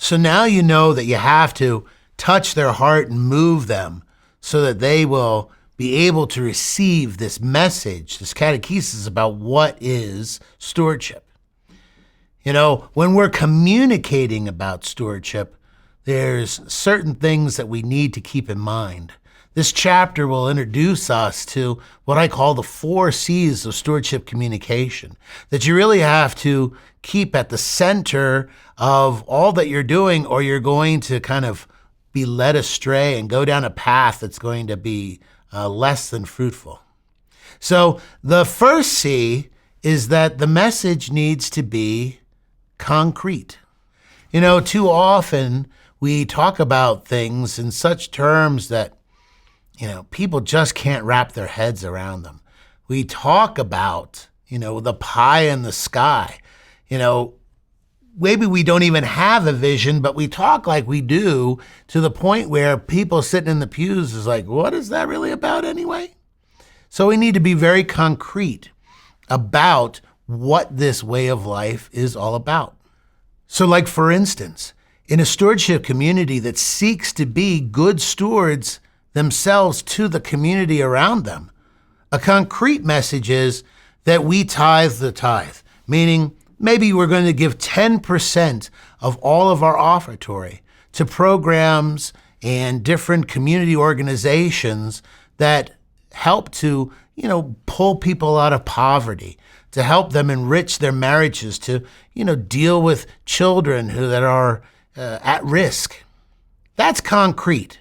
So now you know that you have to touch their heart and move them so that they will be able to receive this message, this catechesis about what is stewardship. You know, when we're communicating about stewardship, there's certain things that we need to keep in mind. This chapter will introduce us to what I call the 4 C's of stewardship communication, that you really have to keep at the center of all that you're doing, or you're going to kind of be led astray and go down a path that's going to be less than fruitful. So the first C is that the message needs to be concrete. You know, too often we talk about things in such terms that, you know, people just can't wrap their heads around them. We talk about, you know, the pie in the sky. You know, maybe we don't even have a vision, but we talk like we do, to the point where people sitting in the pews is like, what is that really about anyway? So we need to be very concrete about what this way of life is all about. So like, for instance, in a stewardship community that seeks to be good stewards themselves to the community around them, a concrete message is that we tithe the tithe, meaning maybe we're going to give 10% of all of our offertory to programs and different community organizations that help to, you know, pull people out of poverty, to help them enrich their marriages, to, you know, deal with children that are at risk. That's concrete.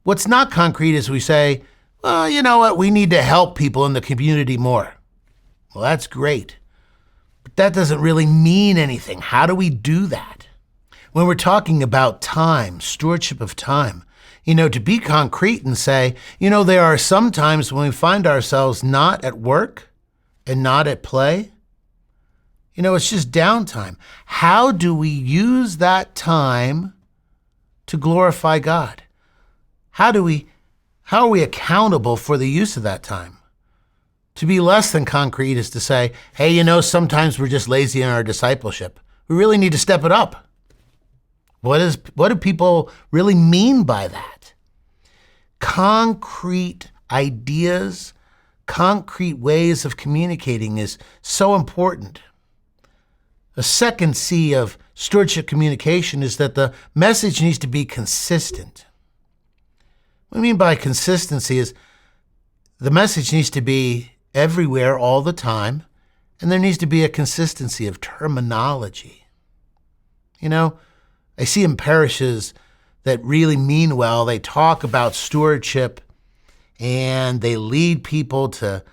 What's not concrete is we say, well, you know what, we need to help people in the community more. Well, that's great, but that doesn't really mean anything. How do we do that? When we're talking about time, stewardship of time, you know, to be concrete and say, you know, there are some times when we find ourselves not at work and not at play. You know, it's just downtime. How do we use that time to glorify God? How are we accountable for the use of that time? To be less than concrete is to say, hey, you know, sometimes we're just lazy in our discipleship. We really need to step it up. What do people really mean by that? Concrete ideas, concrete ways of communicating is so important. The second C of stewardship communication is that the message needs to be consistent. What I mean by consistency is the message needs to be everywhere all the time, and there needs to be a consistency of terminology. You know, I see in parishes that really mean well, they talk about stewardship and they lead people to,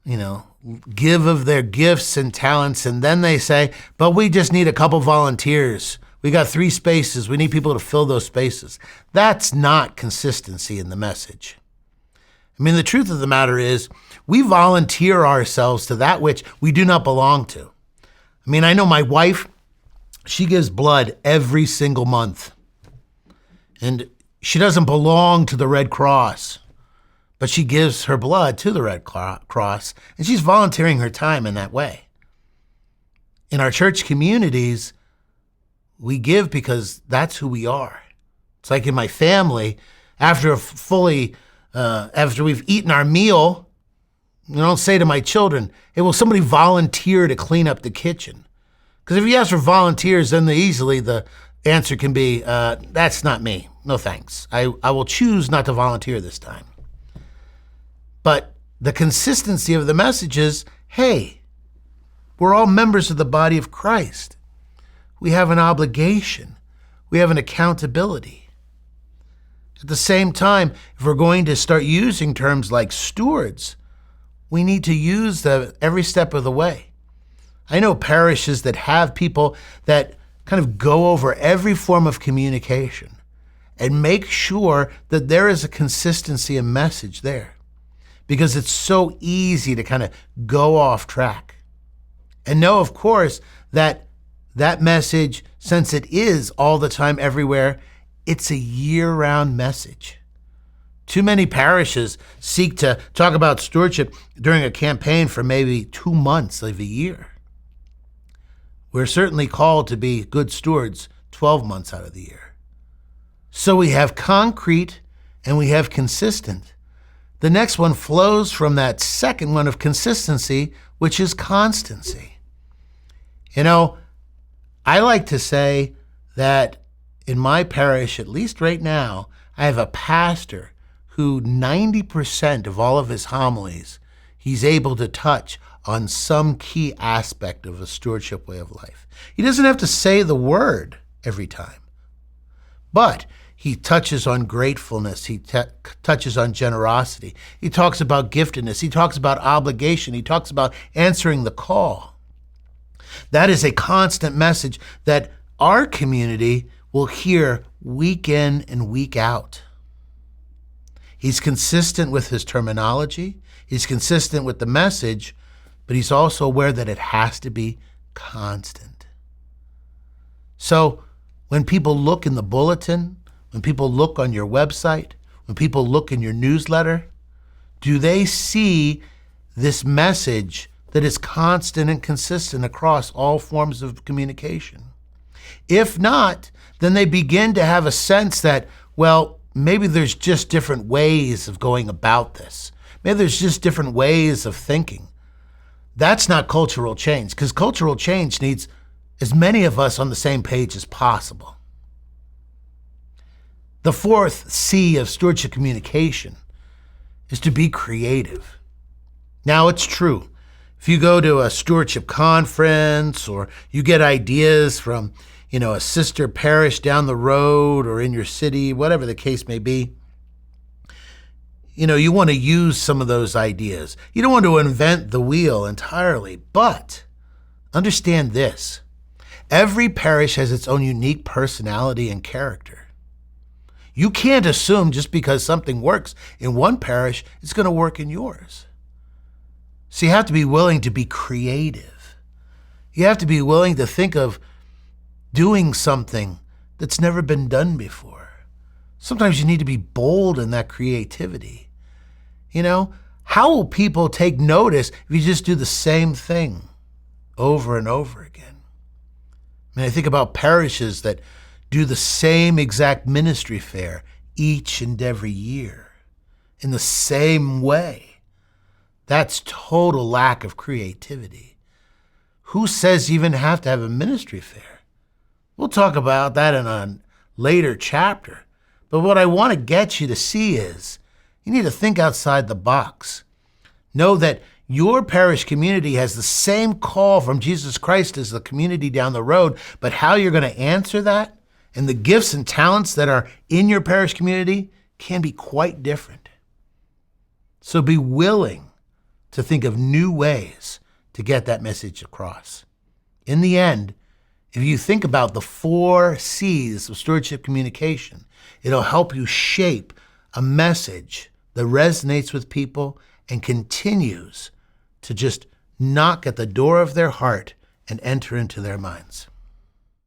you know, give of their gifts and talents, and then they say, but we just need a couple volunteers. We got 3 spaces. We need people to fill those spaces. That's not consistency in the message. I mean, the truth of the matter is we volunteer ourselves to that which we do not belong to. I mean, I know my wife, she gives blood every single month. And she doesn't belong to the Red Cross, but she gives her blood to the Red Cross, and she's volunteering her time in that way. In our church communities, we give because that's who we are. It's like in my family, after we've eaten our meal, I don't say to my children, hey, will somebody volunteer to clean up the kitchen? Because if you ask for volunteers, then the answer can be, that's not me. No thanks. I will choose not to volunteer this time. But the consistency of the message is, hey, we're all members of the body of Christ. We have an obligation. We have an accountability. At the same time, if we're going to start using terms like stewards, we need to use them every step of the way. I know parishes that have people that kind of go over every form of communication and make sure that there is a consistency in message there, because it's so easy to kind of go off track. And know, of course, that message, since it is all the time, everywhere, it's a year-round message. Too many parishes seek to talk about stewardship during a campaign for maybe 2 months of a year. We're certainly called to be good stewards 12 months out of the year. So we have concrete and we have consistent. The next one flows from that second one of consistency, which is constancy. You know, I like to say that in my parish, at least right now, I have a pastor who 90% of all of his homilies, he's able to touch on some key aspect of a stewardship way of life. He doesn't have to say the word every time, but he touches on gratefulness. He touches on generosity. He talks about giftedness. He talks about obligation. He talks about answering the call. That is a constant message that our community will hear week in and week out. He's consistent with his terminology. He's consistent with the message, but he's also aware that it has to be constant. So when people look in the bulletin, when people look on your website, when people look in your newsletter, do they see this message that is constant and consistent across all forms of communication? If not, then they begin to have a sense that, well, maybe there's just different ways of going about this. Maybe there's just different ways of thinking. That's not cultural change, because cultural change needs as many of us on the same page as possible. The fourth C of stewardship communication is to be creative. Now, it's true. If you go to a stewardship conference or you get ideas from, a sister parish down the road or in your city, whatever the case may be, you want to use some of those ideas. You don't want to invent the wheel entirely, but understand this. Every parish has its own unique personality and character. You can't assume just because something works in one parish, it's going to work in yours. So you have to be willing to be creative. You have to be willing to think of doing something that's never been done before. Sometimes you need to be bold in that creativity. How will people take notice if you just do the same thing over and over again? I think about parishes that do the same exact ministry fair each and every year in the same way. That's total lack of creativity. Who says you even have to have a ministry fair? We'll talk about that in a later chapter. But what I want to get you to see is you need to think outside the box. Know that your parish community has the same call from Jesus Christ as the community down the road, but how you're going to answer that and the gifts and talents that are in your parish community can be quite different. So be willing to think of new ways to get that message across. In the end, if you think about the 4 C's of stewardship communication, it'll help you shape a message that resonates with people and continues to just knock at the door of their heart and enter into their minds.